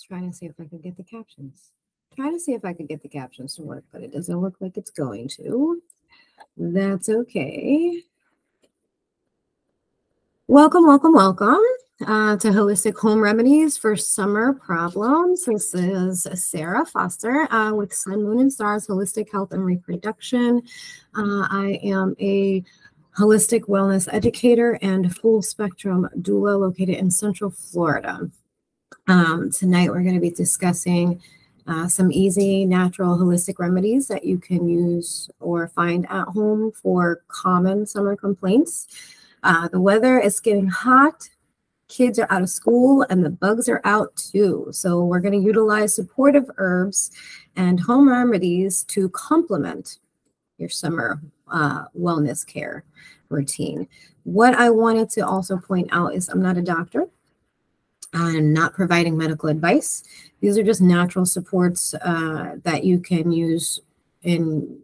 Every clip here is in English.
Trying to see if I could get the captions. Trying to see if I could get the captions to work, but it doesn't look like it's going to. That's okay. Welcome, welcome, welcome to Holistic Home Remedies for Summer Problems. This is Sarah Foster with Sun, Moon, and Stars Holistic Health and Reproduction. I am a holistic wellness educator and full spectrum doula located in Central Florida. Tonight we're going to be discussing some easy, natural, holistic remedies that you can use or find at home for common summer complaints. The weather is getting hot, kids are out of school, and the bugs are out too. So we're going to utilize supportive herbs and home remedies to complement your summer wellness care routine. What I wanted to also point out is I'm not a doctor. I'm not providing medical advice. These are just natural supports that you can use in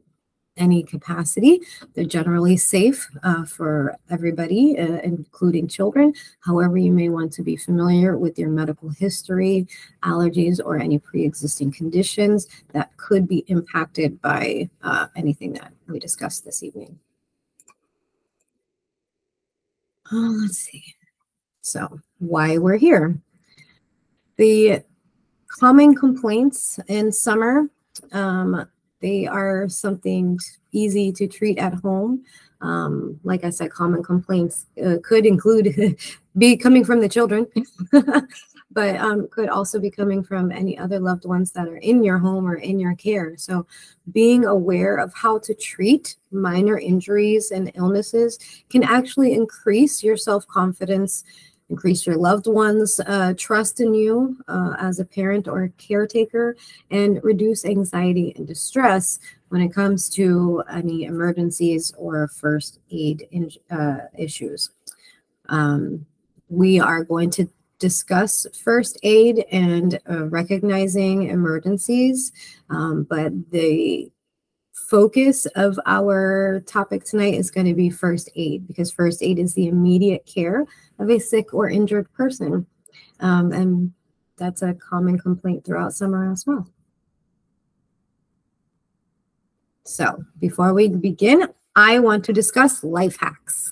any capacity. They're generally safe for everybody, including children. However, you may want to be familiar with your medical history, allergies, or any pre-existing conditions that could be impacted by anything that we discussed this evening. Let's see. So why we're here. The common complaints in summer, they are something easy to treat at home. Like I said, common complaints could include be coming from the children, but could also be coming from any other loved ones that are in your home or in your care. So being aware of how to treat minor injuries and illnesses can actually increase your self-confidence, increase your loved ones' trust in you as a parent or a caretaker, and reduce anxiety and distress when it comes to any emergencies or first aid issues. We are going to discuss first aid and recognizing emergencies, but the focus of our topic tonight is going to be first aid, because first aid is the immediate care of a sick or injured person. And that's a common complaint throughout summer as well. So before we begin, I want to discuss life hacks.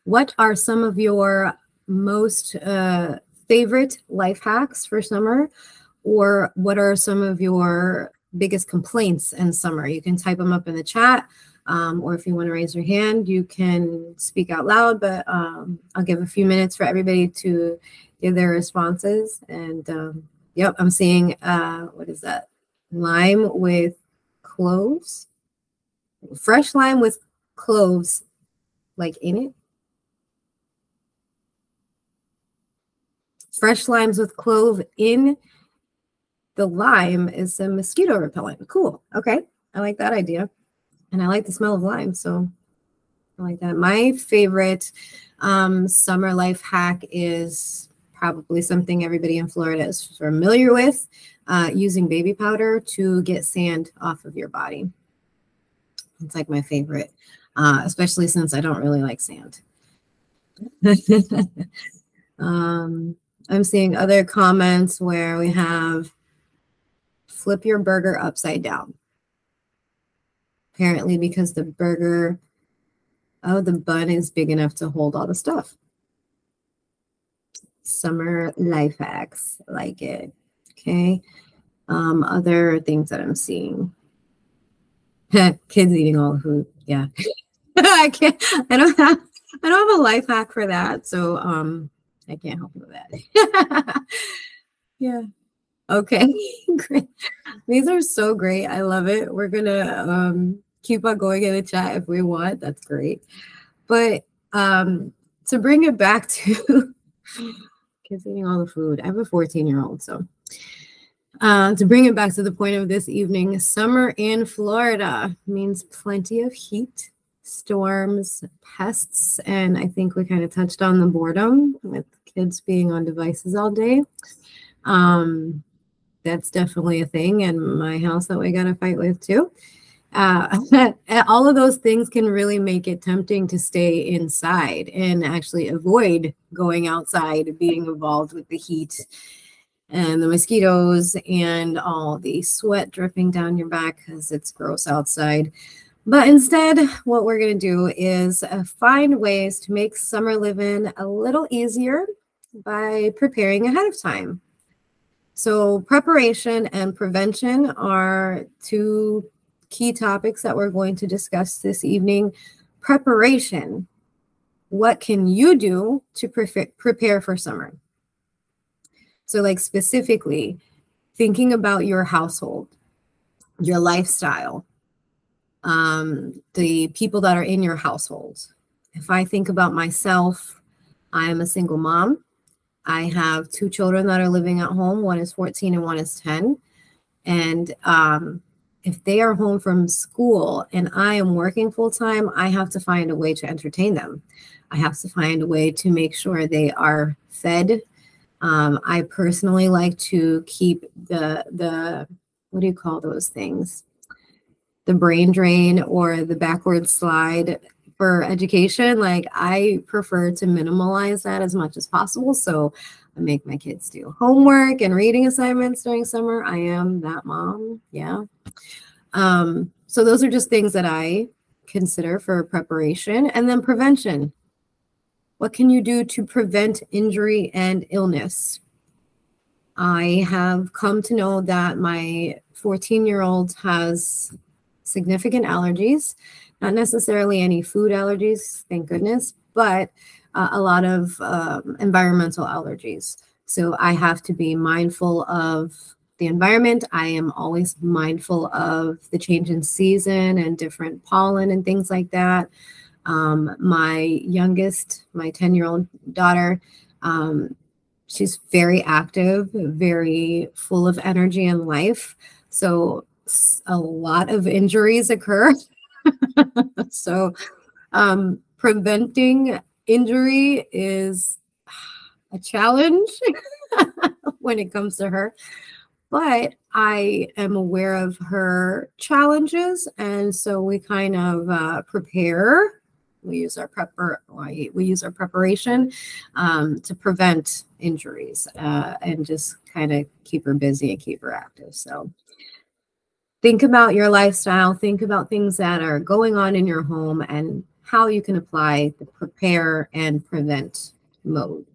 What are some of your most favorite life hacks for summer? Or what are some of your biggest complaints in summer? You can type them up in the chat, or if you want to raise your hand, you can speak out loud, but I'll give a few minutes for everybody to give their responses. And yep, I'm seeing, what is that? Lime with cloves? Fresh lime with cloves, like in it? Fresh limes with clove in the lime is a mosquito repellent. Cool. Okay. I like that idea. And I like the smell of lime. So I like that. My favorite summer life hack is probably something everybody in Florida is familiar with, using baby powder to get sand off of your body. It's like my favorite, especially since I don't really like sand. I'm seeing other comments where we have flip your burger upside down. Apparently because the burger, oh, the bun is big enough to hold all the stuff. Summer life hacks, like it. Okay. Other things that I'm seeing. Kids eating all the food. Yeah. I don't have a life hack for that. So I can't help you with that. Yeah. Okay, great. These are so great. I love it. We're gonna keep on going in the chat if we want. That's great. But to bring it back to kids eating all the food. I have a 14-year-old, so to bring it back to the point of this evening, summer in Florida means plenty of heat, storms, pests, and I think we kind of touched on the boredom with kids being on devices all day. That's definitely a thing in my house that we got to fight with too. All of those things can really make it tempting to stay inside and actually avoid going outside, being involved with the heat and the mosquitoes and all the sweat dripping down your back because it's gross outside. But instead, what we're going to do is find ways to make summer living a little easier by preparing ahead of time. So preparation and prevention are two key topics that we're going to discuss this evening. Preparation. What can you do to prepare for summer? So like specifically thinking about your household, your lifestyle, the people that are in your household. If I think about myself, I am a single mom. I have 2 children that are living at home. One is 14 and one is 10. And if they are home from school and I am working full time, I have to find a way to entertain them. I have to find a way to make sure they are fed. I personally like to keep the what do you call those things? The brain drain or the backward slide for education. Like I prefer to minimalize that as much as possible. So I make my kids do homework and reading assignments during summer. I am that mom. Yeah. So those are just things that I consider for preparation. And then prevention. What can you do to prevent injury and illness? I have come to know that my 14-year-old has significant allergies, not necessarily any food allergies, thank goodness, but a lot of environmental allergies. So I have to be mindful of the environment. I am always mindful of the change in season and different pollen and things like that. My youngest, my 10-year-old daughter, she's very active, very full of energy and life. So a lot of injuries occur. So preventing injury is a challenge when it comes to her. But I am aware of her challenges. And so we kind of prepare. We use our preparation to prevent injuries and just kind of keep her busy and keep her active. So think about your lifestyle, think about things that are going on in your home and how you can apply the prepare and prevent mode.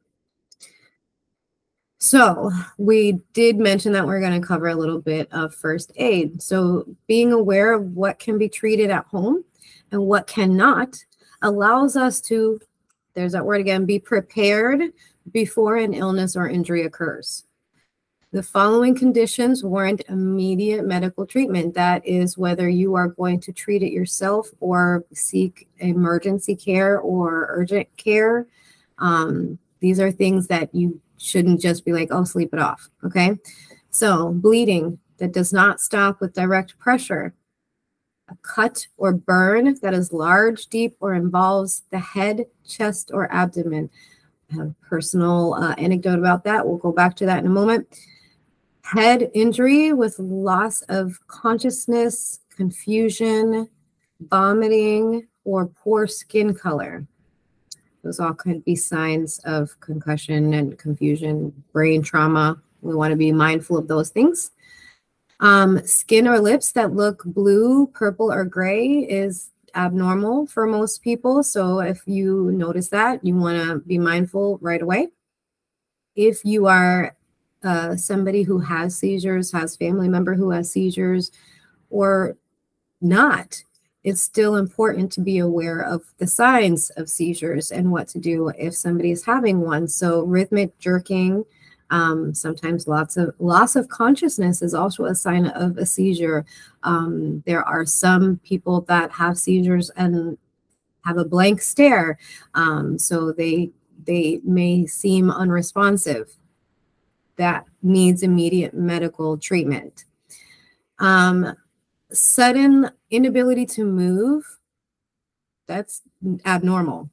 So we did mention that we're going to cover a little bit of first aid. So being aware of what can be treated at home and what cannot allows us to, there's that word again, be prepared before an illness or injury occurs. The following conditions warrant immediate medical treatment. That is whether you are going to treat it yourself or seek emergency care or urgent care. These are things that you shouldn't just be like, oh, sleep it off. Okay. So bleeding that does not stop with direct pressure. A cut or burn that is large, deep, or involves the head, chest, or abdomen. I have a personal anecdote about that. We'll go back to that in a moment. Head injury with loss of consciousness, confusion, vomiting, or poor skin color. Those all could be signs of concussion and confusion, brain trauma. We want to be mindful of those things. Skin or lips that look blue, purple, or gray is abnormal for most people. So if you notice that, you want to be mindful right away. If you are somebody who has seizures, has family member who has seizures, or not, it's still important to be aware of the signs of seizures and what to do if somebody is having one. So rhythmic jerking, sometimes loss of consciousness is also a sign of a seizure. There are some people that have seizures and have a blank stare, so they may seem unresponsive. That needs immediate medical treatment. Sudden inability to move, that's abnormal.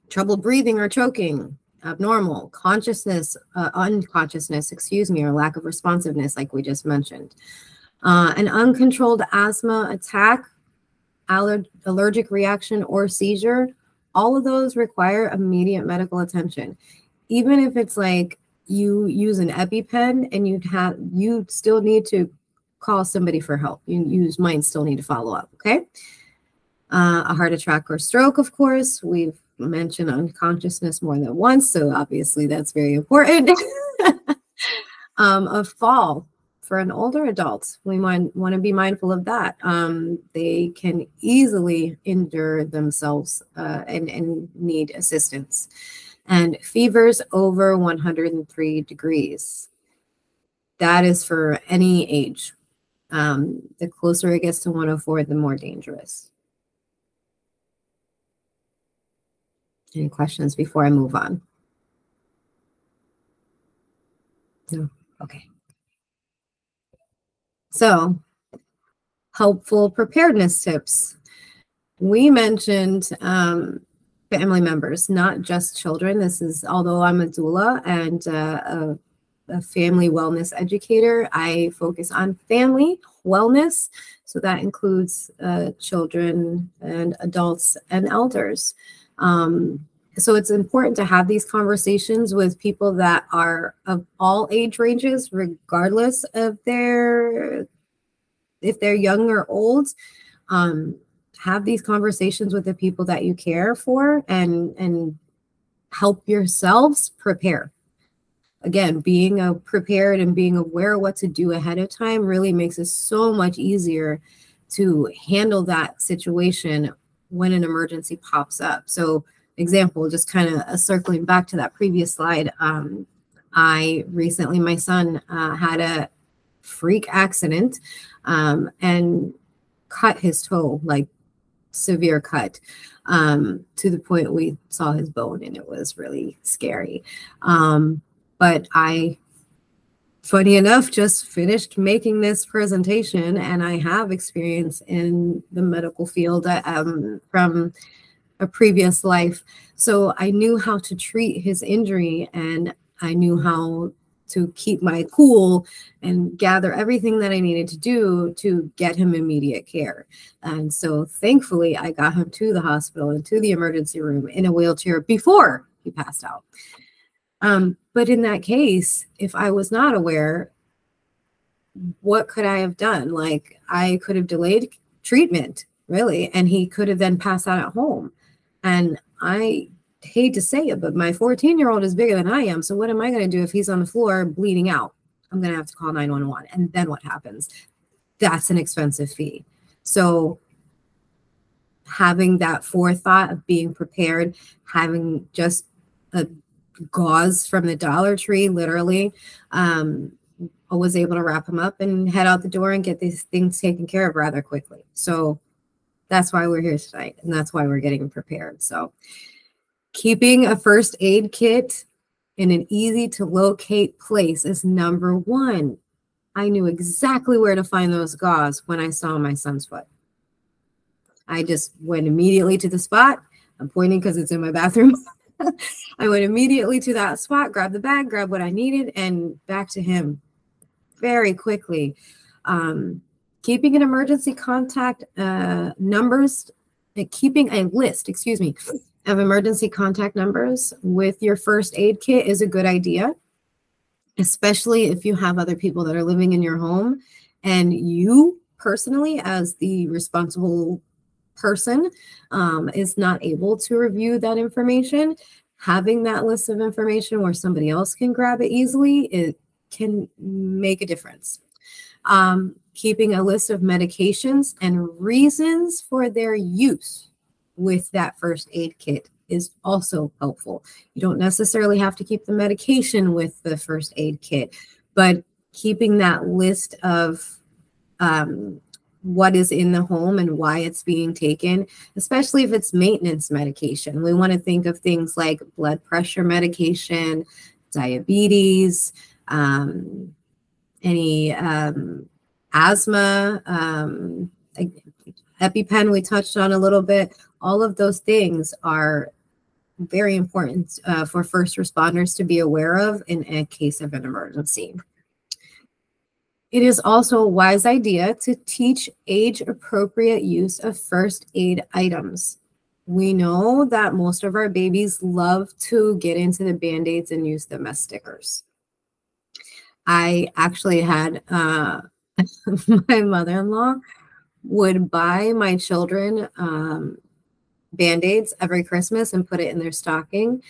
Trouble breathing or choking, abnormal. Unconsciousness, or lack of responsiveness, like we just mentioned. An uncontrolled asthma attack, allergic reaction, or seizure, all of those require immediate medical attention. Even if it's like you use an EpiPen and you still need to call somebody for help. You might still need to follow up, okay? A heart attack or stroke, of course. We've mentioned unconsciousness more than once, so obviously that's very important. A fall for an older adult, we might want to be mindful of that. They can easily injure themselves and need assistance. And fevers over 103 degrees. That is for any age. The closer it gets to 104, the more dangerous. Any questions before I move on? No? Okay. So, helpful preparedness tips. We mentioned family members, not just children. This is, although I'm a doula and a family wellness educator, I focus on family wellness. So that includes children and adults and elders. So it's important to have these conversations with people that are of all age ranges, regardless of if they're young or old. Have these conversations with the people that you care for and help yourselves prepare. Again, being prepared and being aware of what to do ahead of time really makes it so much easier to handle that situation when an emergency pops up. So example, just kind of circling back to that previous slide. I recently, my son had a freak accident and cut his toe, like severe cut, to the point we saw his bone, and it was really scary. But I, funny enough, just finished making this presentation, and I have experience in the medical field from a previous life. So I knew how to treat his injury, and I knew how to keep my cool and gather everything that I needed to do to get him immediate care. And so thankfully, I got him to the hospital and to the emergency room in a wheelchair before he passed out. But in that case, if I was not aware, what could I have done? Like, I could have delayed treatment, really, and he could have then passed out at home. And I hate to say it, but my 14-year-old is bigger than I am. So what am I going to do if he's on the floor bleeding out? I'm going to have to call 911. And then what happens? That's an expensive fee. So having that forethought of being prepared, having just a gauze from the Dollar Tree, literally, I was able to wrap him up and head out the door and get these things taken care of rather quickly. So that's why we're here tonight, and that's why we're getting prepared. So keeping a first aid kit in an easy to locate place is number one. I knew exactly where to find those gauze when I saw my son's foot. I just went immediately to the spot. I'm pointing because it's in my bathroom. I went immediately to that spot, grabbed the bag, grabbed what I needed, and back to him very quickly. Keeping an emergency contact numbers, keeping a list, of emergency contact numbers with your first aid kit is a good idea, especially if you have other people that are living in your home and you personally, as the responsible person, is not able to review that information. Having that list of information where somebody else can grab it easily, it can make a difference. Keeping a list of medications and reasons for their use with that first aid kit is also helpful. You don't necessarily have to keep the medication with the first aid kit, but keeping that list of what is in the home and why it's being taken, especially if it's maintenance medication. We want to think of things like blood pressure medication, diabetes, any asthma, EpiPen we touched on a little bit. All of those things are very important for first responders to be aware of in a case of an emergency. It is also a wise idea to teach age-appropriate use of first aid items. We know that most of our babies love to get into the Band-Aids and use them as stickers. I actually had my mother-in-law would buy my children Band-Aids every Christmas and put it in their stocking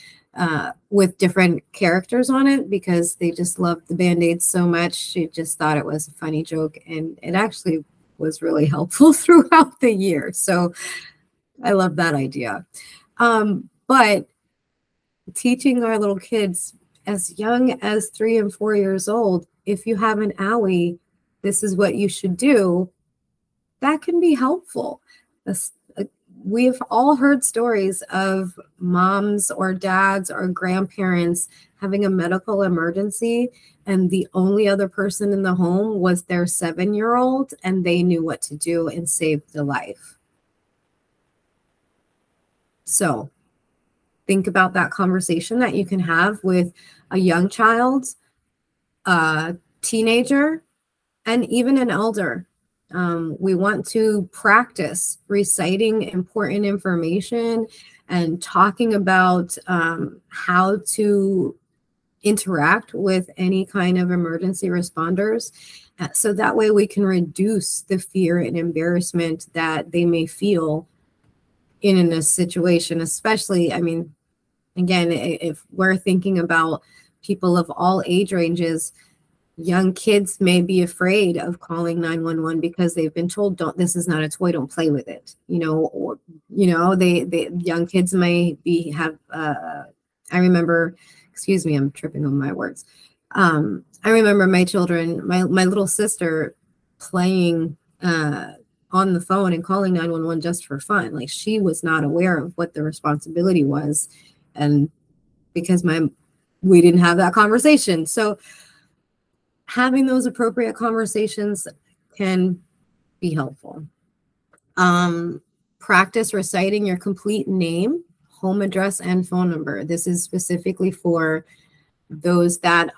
with different characters on it because they just loved the Band-Aids so much. She just thought it was a funny joke, and it actually was really helpful throughout the year. So I love that idea. But teaching our little kids as young as 3 and 4 years old, if you have an owie, this is what you should do. That can be helpful. We've all heard stories of moms or dads or grandparents having a medical emergency, and the only other person in the home was their 7-year-old, and they knew what to do and saved the life. So think about that conversation that you can have with a young child, a teenager, and even an elder. We want to practice reciting important information and talking about how to interact with any kind of emergency responders. So that way we can reduce the fear and embarrassment that they may feel in a situation, especially, I mean, again, if we're thinking about people of all age ranges, young kids may be afraid of calling 911 because they've been told, "Don't. This is not a toy. Don't play with it." Or they young kids may have. I remember. Excuse me, I'm tripping on my words. I remember my children, my little sister, playing on the phone and calling 911 just for fun. Like, she was not aware of what the responsibility was, and because we didn't have that conversation. So having those appropriate conversations can be helpful. Practice reciting your complete name, home address, and phone number. This is specifically for those that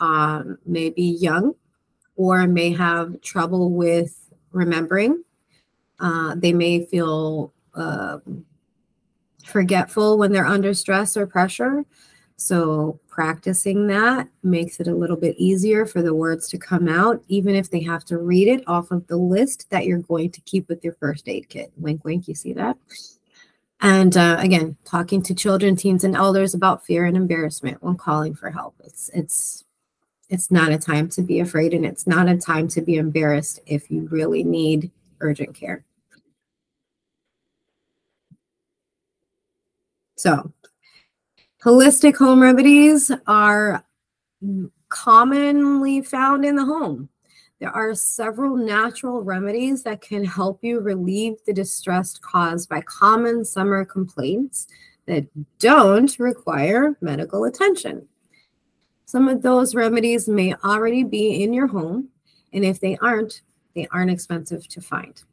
may be young or may have trouble with remembering. They may feel forgetful when they're under stress or pressure. So practicing that makes it a little bit easier for the words to come out, even if they have to read it off of the list that you're going to keep with your first aid kit. Wink, wink, you see that? And again, talking to children, teens, and elders about fear and embarrassment when calling for help. It's not a time to be afraid, and it's not a time to be embarrassed if you really need urgent care. So holistic home remedies are commonly found in the home. There are several natural remedies that can help you relieve the distress caused by common summer complaints that don't require medical attention. Some of those remedies may already be in your home, and if they aren't expensive to find.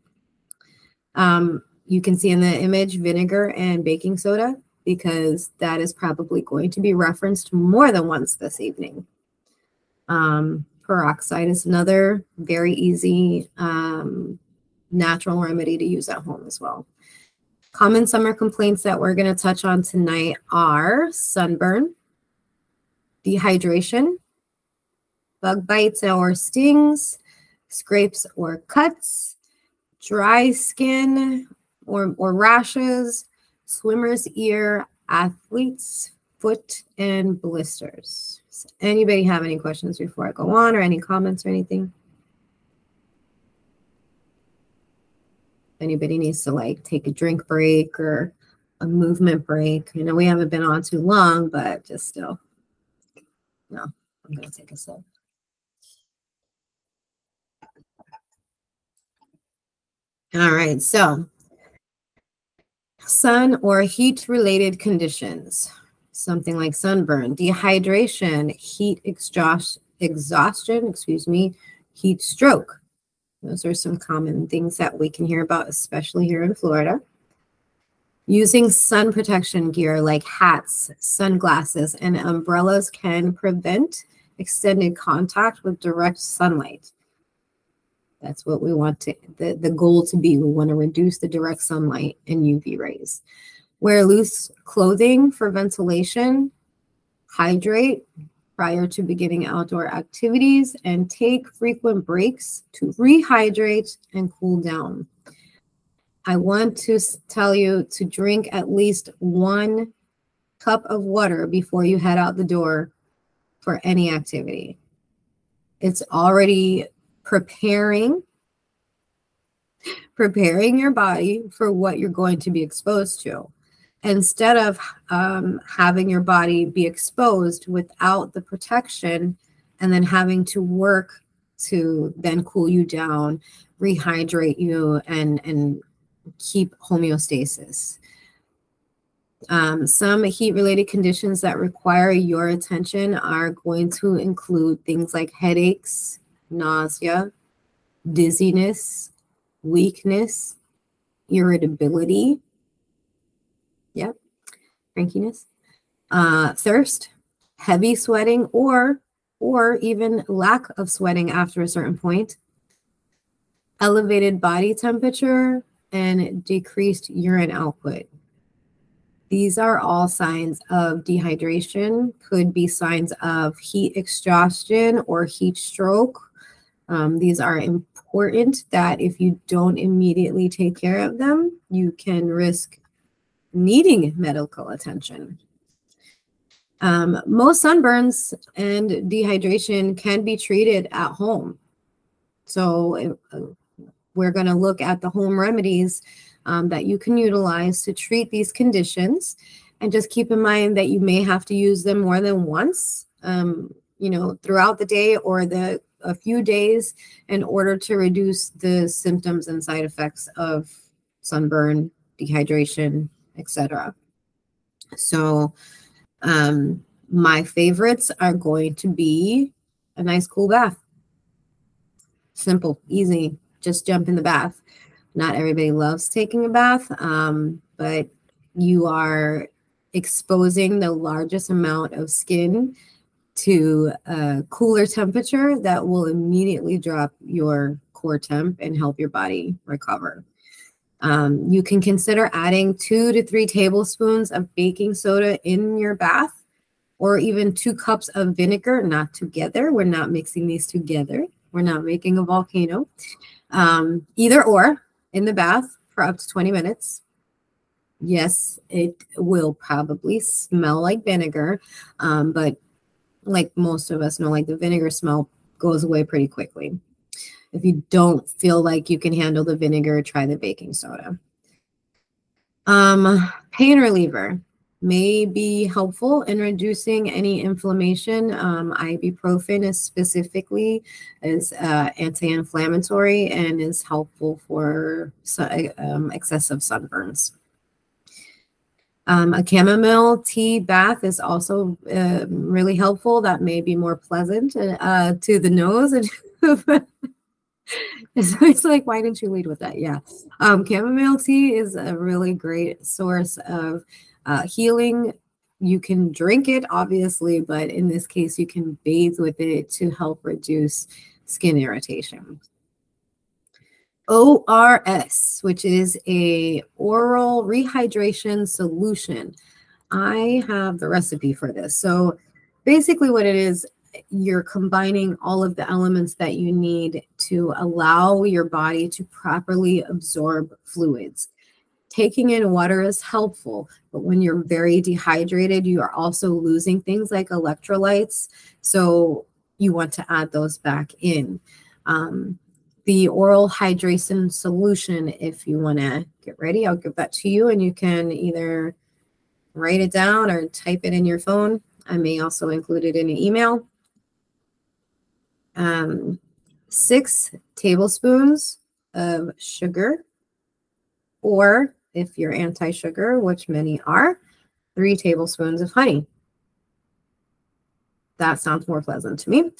You can see in the image vinegar and baking soda, because that is probably going to be referenced more than once this evening. Peroxide is another very easy natural remedy to use at home as well. Common summer complaints that we're going to touch on tonight are sunburn, dehydration, bug bites or stings, scrapes or cuts, dry skin or rashes, swimmer's ear, athlete's foot, and blisters. Does anybody have any questions before I go on, or any comments or anything? Anybody needs to like take a drink break or a movement break? You know, we haven't been on too long, but just still. No, I'm going to take a sip. All right, so sun or heat-related conditions, something like sunburn, dehydration, heat exhaustion, heat stroke. Those are some common things that we can hear about, especially here in Florida. Using sun protection gear like hats, sunglasses, and umbrellas can prevent extended contact with direct sunlight. That's what we want the goal to be. We want to reduce the direct sunlight and UV rays. Wear loose clothing for ventilation. Hydrate. prior to beginning outdoor activities, and take frequent breaks to rehydrate and cool down. I want to tell you to drink at least 1 cup of water before you head out the door for any activity. It's already preparing your body for what you're going to be exposed to. Instead of having your body be exposed without the protection and then having to work to then cool you down, rehydrate you, and keep homeostasis. Some heat-related conditions that require your attention are going to include things like headaches, nausea, dizziness, weakness, irritability, yep, crankiness, thirst, heavy sweating, or even lack of sweating after a certain point, elevated body temperature, and decreased urine output. These are all signs of dehydration, could be signs of heat exhaustion or heat stroke. These are important that if you don't immediately take care of them, you can risk needing medical attention. Most sunburns and dehydration can be treated at home. So we're going to look at the home remedies that you can utilize to treat these conditions. And just keep in mind that you may have to use them more than once, throughout the day or a few days in order to reduce the symptoms and side effects of sunburn, dehydration, etc. So my favorites are going to be a nice cool bath. Simple, easy, just jump in the bath. Not everybody loves taking a bath, but you are exposing the largest amount of skin to a cooler temperature that will immediately drop your core temp and help your body recover. You can consider adding 2 to 3 tablespoons of baking soda in your bath, or even 2 cups of vinegar, not together. We're not mixing these together. We're not making a volcano. Either or in the bath for up to 20 minutes. Yes, it will probably smell like vinegar, but like most of us know, like the vinegar smell goes away pretty quickly. If you don't feel like you can handle the vinegar, try the baking soda. Pain reliever may be helpful in reducing any inflammation. Ibuprofen is specifically anti-inflammatory and is helpful for excessive sunburns. A chamomile tea bath is also really helpful. That may be more pleasant to the nose. It's like, why didn't you lead with that? Yeah. Chamomile tea is a really great source of healing. You can drink it, obviously, but in this case, you can bathe with it to help reduce skin irritation. ORS, which is a oral rehydration solution. I have the recipe for this. So basically what it is, you're combining all of the elements that you need to allow your body to properly absorb fluids. Taking in water is helpful, but when you're very dehydrated, you are also losing things like electrolytes. So you want to add those back in. The oral hydration solution, if you want to get ready, I'll give that to you and you can either write it down or type it in your phone. I may also include it in an email. 6 tablespoons of sugar, or if you're anti-sugar, which many are, 3 tablespoons of honey. That sounds more pleasant to me.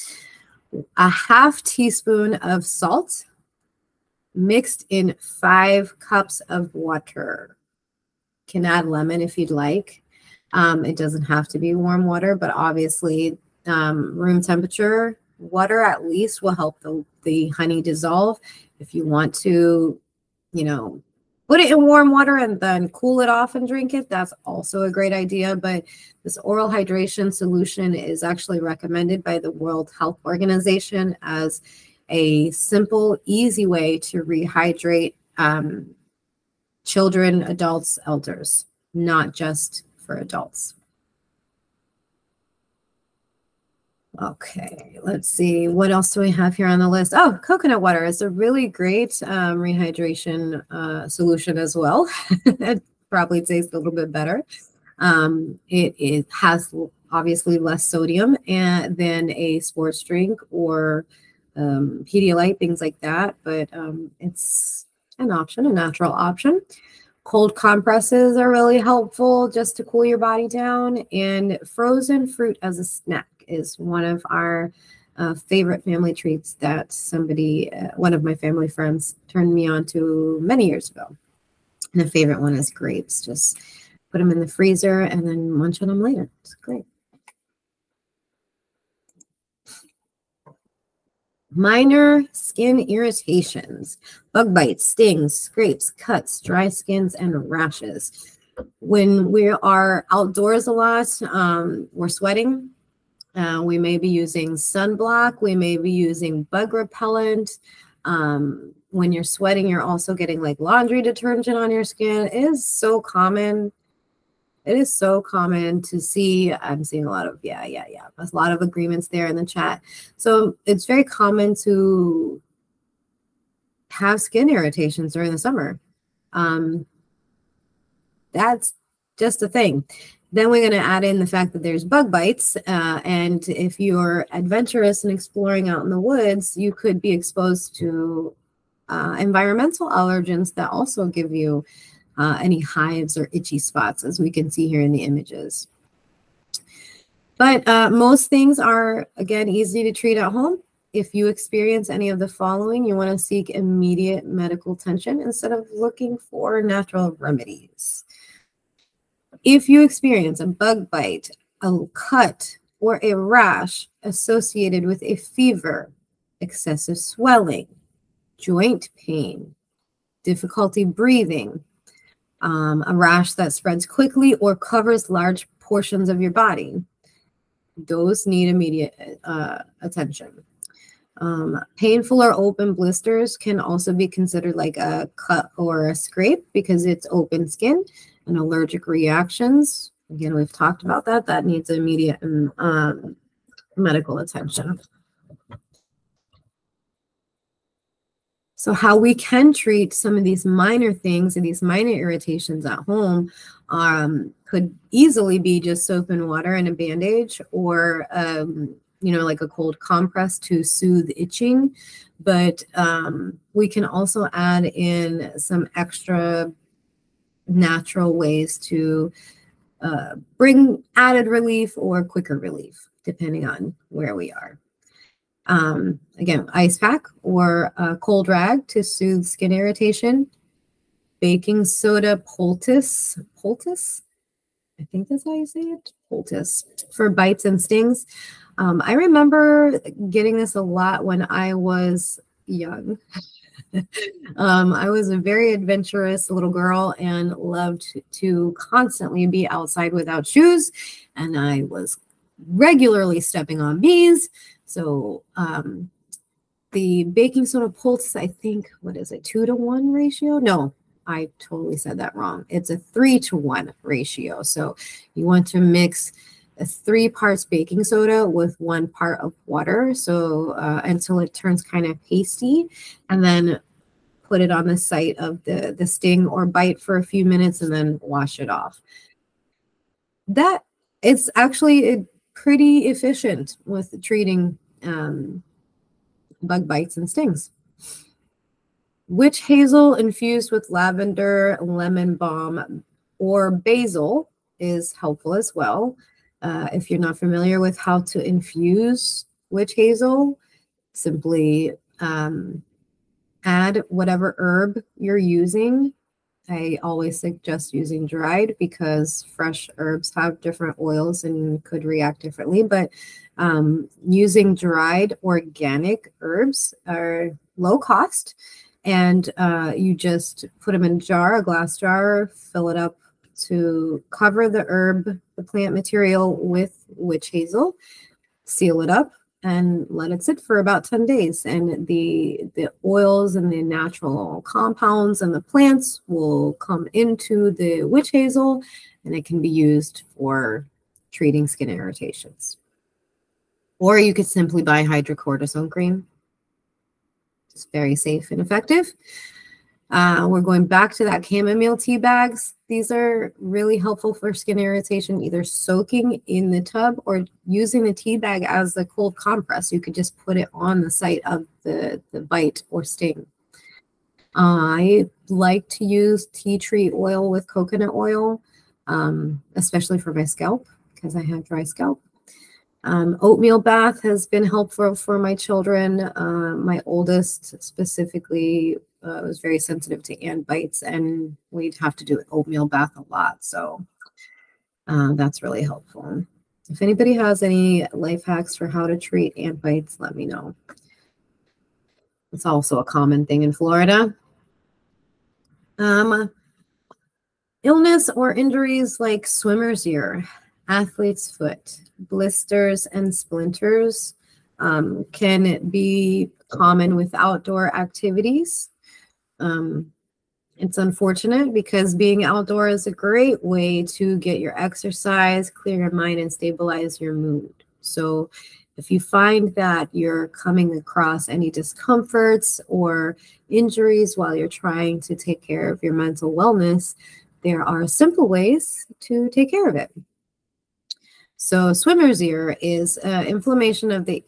A half teaspoon of salt mixed in 5 cups of water. Can add lemon if you'd like. It doesn't have to be warm water, but obviously room temperature water at least will help the honey dissolve. If you want to, Put it in warm water and then cool it off and drink it. That's also a great idea. But this oral hydration solution is actually recommended by the World Health Organization as a simple, easy way to rehydrate children, adults, elders, not just for adults. Okay, let's see. What else do we have here on the list? Oh, coconut water is a really great rehydration solution as well. It probably tastes a little bit better. It has obviously less sodium than a sports drink or Pedialyte, things like that, but it's an option, a natural option. Cold compresses are really helpful just to cool your body down, and frozen fruit as a snack is one of our favorite family treats that somebody, one of my family friends, turned me on to many years ago. And the favorite one is grapes. Just put them in the freezer and then munch on them later. It's great. Minor skin irritations, bug bites, stings, scrapes, cuts, dry skins, and rashes. When we are outdoors a lot, we're sweating. We may be using sunblock. We may be using bug repellent. When you're sweating, you're also getting like laundry detergent on your skin. It is so common. It is so common to see. I'm seeing a lot of, yeah. There's a lot of agreements there in the chat. So it's very common to have skin irritations during the summer. That's just a thing. Then we're going to add in the fact that there's bug bites. And if you're adventurous and exploring out in the woods, you could be exposed to environmental allergens that also give you any hives or itchy spots, as we can see here in the images. But most things are, again, easy to treat at home. If you experience any of the following, you want to seek immediate medical attention instead of looking for natural remedies. If you experience a bug bite, a cut, or a rash associated with a fever, excessive swelling, joint pain, difficulty breathing, a rash that spreads quickly or covers large portions of your body, those need immediate attention. Painful or open blisters can also be considered like a cut or a scrape because it's open skin. And allergic reactions, again, we've talked about that. That needs immediate medical attention. So how we can treat some of these minor things and these minor irritations at home could easily be just soap and water and a bandage, or like a cold compress to soothe itching. But we can also add in some extra natural ways to bring added relief or quicker relief, depending on where we are. Again, ice pack or a cold rag to soothe skin irritation. Baking soda poultice, I think that's how you say it, poultice, for bites and stings. I remember getting this a lot when I was young. I was a very adventurous little girl and loved to constantly be outside without shoes, and I was regularly stepping on bees. So the baking soda poultice, I think, what is it, 2-to-1 ratio? No, I totally said that wrong. It's a 3-to-1 ratio. So you want to mix 3 parts baking soda with 1 part of water, so until it turns kind of pasty, and then put it on the site of the sting or bite for a few minutes and then wash it off. That it's actually pretty efficient with treating bug bites and stings. Witch hazel infused with lavender, lemon balm, or basil is helpful as well. If you're not familiar with how to infuse witch hazel, simply add whatever herb you're using. I always suggest using dried because fresh herbs have different oils and could react differently. But using dried organic herbs are low cost And you just put them in a jar, a glass jar, fill it up to cover the herb, the plant material with witch hazel, seal it up, and let it sit for about 10 days. And the oils and the natural compounds and the plants will come into the witch hazel, and it can be used for treating skin irritations. Or you could simply buy hydrocortisone cream. It's very safe and effective. We're going back to that chamomile tea bags. These are really helpful for skin irritation, either soaking in the tub or using the tea bag as a cold compress. You could just put it on the site of the bite or sting. I like to use tea tree oil with coconut oil, especially for my scalp because I have dry scalp. Oatmeal bath has been helpful for my children. My oldest specifically was very sensitive to ant bites, and we'd have to do oatmeal bath a lot. So that's really helpful. If anybody has any life hacks for how to treat ant bites, let me know. It's also a common thing in Florida. Illness or injuries like swimmer's ear, athlete's foot, blisters, and splinters can be common with outdoor activities. It's unfortunate because being outdoor is a great way to get your exercise, clear your mind, and stabilize your mood. So if you find that you're coming across any discomforts or injuries while you're trying to take care of your mental wellness, there are simple ways to take care of it. So swimmer's ear is inflammation of the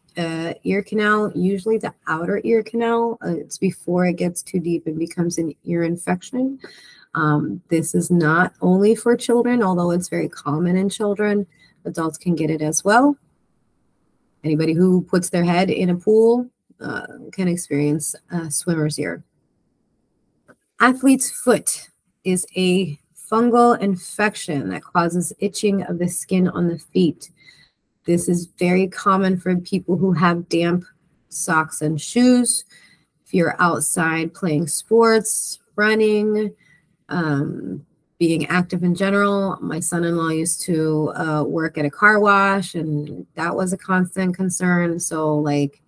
ear canal, usually the outer ear canal. It's before it gets too deep and becomes an ear infection. This is not only for children, although it's very common in children. Adults can get it as well. Anybody who puts their head in a pool can experience swimmer's ear. Athlete's foot is a fungal infection that causes itching of the skin on the feet. This is very common for people who have damp socks and shoes. If you're outside playing sports, running, being active in general. My son-in-law used to work at a car wash, and that was a constant concern. So like,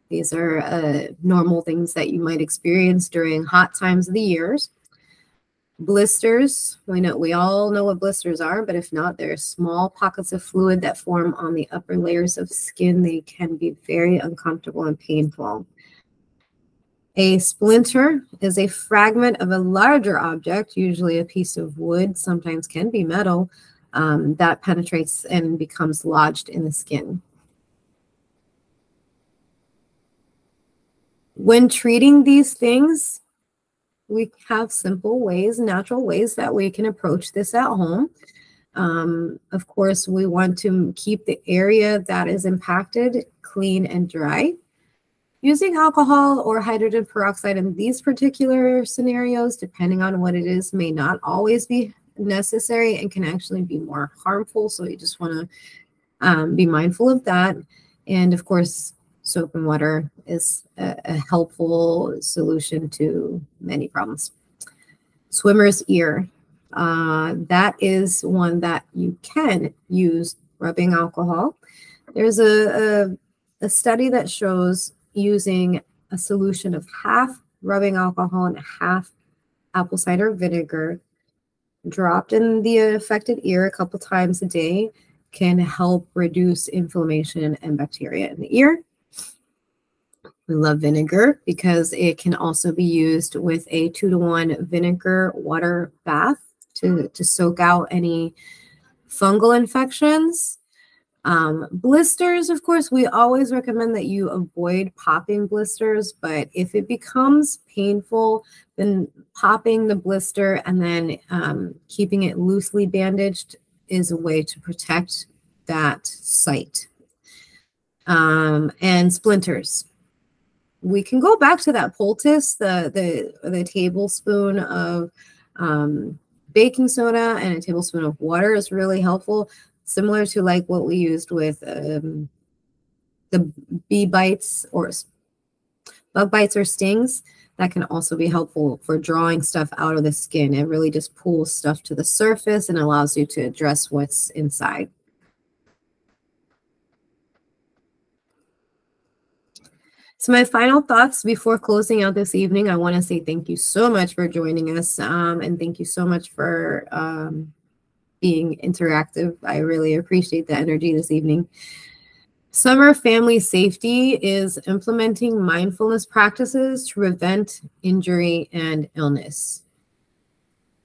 these are normal things that you might experience during hot times of the years. Blisters, we all know what blisters are, but if not, they're small pockets of fluid that form on the upper layers of skin. They can be very uncomfortable and painful. A splinter is a fragment of a larger object, usually a piece of wood, sometimes can be metal, that penetrates and becomes lodged in the skin. When treating these things, we have simple ways, natural ways that we can approach this at home. Of course, we want to keep the area that is impacted clean and dry. Using alcohol or hydrogen peroxide in these particular scenarios, depending on what it is, may not always be necessary and can actually be more harmful. So you just want to be mindful of that. And of course, soap and water is a helpful solution to many problems. Swimmer's ear. That is one that you can use rubbing alcohol. There's a study that shows using a solution of half rubbing alcohol and half apple cider vinegar dropped in the affected ear a couple times a day can help reduce inflammation and bacteria in the ear. We love vinegar because it can also be used with a 2-to-1 vinegar water bath to soak out any fungal infections. Blisters, of course, we always recommend that you avoid popping blisters, but if it becomes painful, then popping the blister and then keeping it loosely bandaged is a way to protect that site. And splinters. We can go back to that poultice, the tablespoon of baking soda and a tablespoon of water is really helpful, similar to like what we used with the bee bites or Bug bites or stings, that can also be helpful for drawing stuff out of the skin. It really just pulls stuff to the surface and allows you to address what's inside. So my final thoughts before closing out this evening, I want to say thank you so much for joining us, and thank you so much for being interactive. I really appreciate the energy this evening. Summer family safety is implementing mindfulness practices to prevent injury and illness.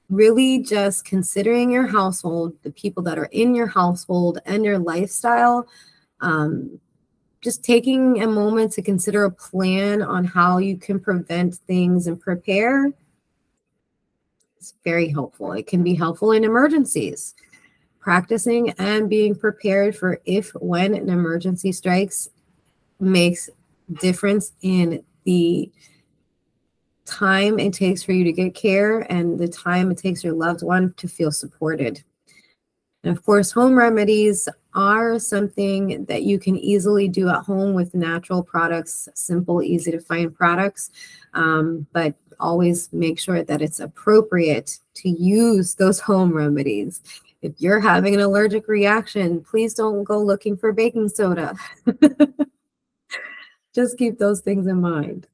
Really just considering your household, the people that are in your household and your lifestyle, just taking a moment to consider a plan on how you can prevent things and prepare. It's very helpful. It can be helpful in emergencies. Practicing and being prepared for if when an emergency strikes makes difference in the time it takes for you to get care and the time it takes your loved one to feel supported. And of course, home remedies are something that you can easily do at home with natural products, simple, easy to find products, but always make sure that it's appropriate to use those home remedies. If you're having an allergic reaction, please don't go looking for baking soda. Just keep those things in mind.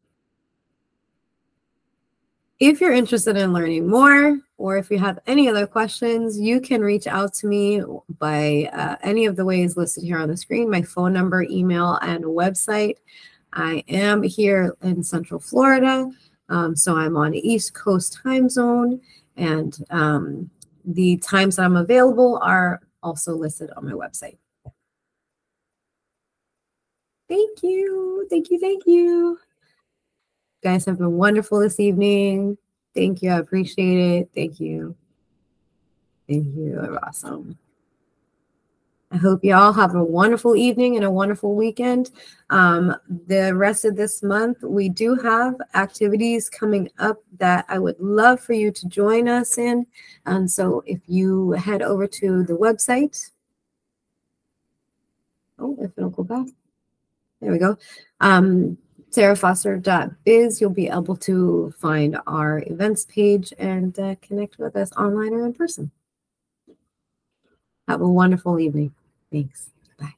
If you're interested in learning more, or if you have any other questions, you can reach out to me by any of the ways listed here on the screen, my phone number, email, and website. I am here in Central Florida, so I'm on the East Coast time zone, and the times that I'm available are also listed on my website. Thank you. Thank you. Thank you. You guys have been wonderful this evening. Thank you. I appreciate it. Thank you. Thank you. You're awesome. I hope you all have a wonderful evening and a wonderful weekend. The rest of this month, we do have activities coming up that I would love for you to join us in. And so if you head over to the website, if it'll go back, there we go. sarahfoster.biz, you'll be able to find our events page and connect with us online or in person. Have a wonderful evening. Thanks. Bye.